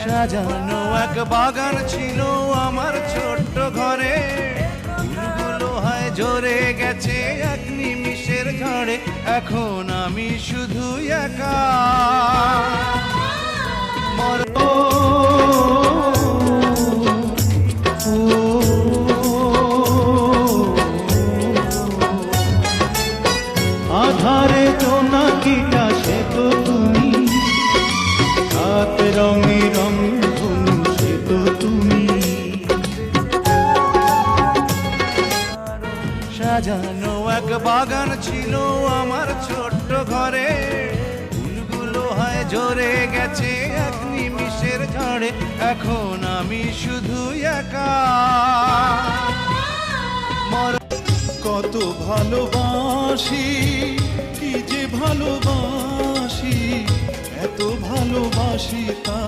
সাজানো এক বাগান ছিল আমার ছোট্ট ঘরে, ফুলগুলো হয় ঝরে গেছে এক নিমিষের ঝড়ে। এখন আমি শুধু একা। আধারে জোনাকিটা সে তো তুমি, রাত রঙে রং ধনু সে তো তুমি। সাজানো এক বাগান ছিল আমার ছোট্ট ঘরে, ফুলগুলো হয় ঝরে গেছে এক নিমিষের ঝড়ে। এখন আমি শুধু একা। কত ভালোবাসি, কি যে ভালোবাসি, এত ভালোবাসি তা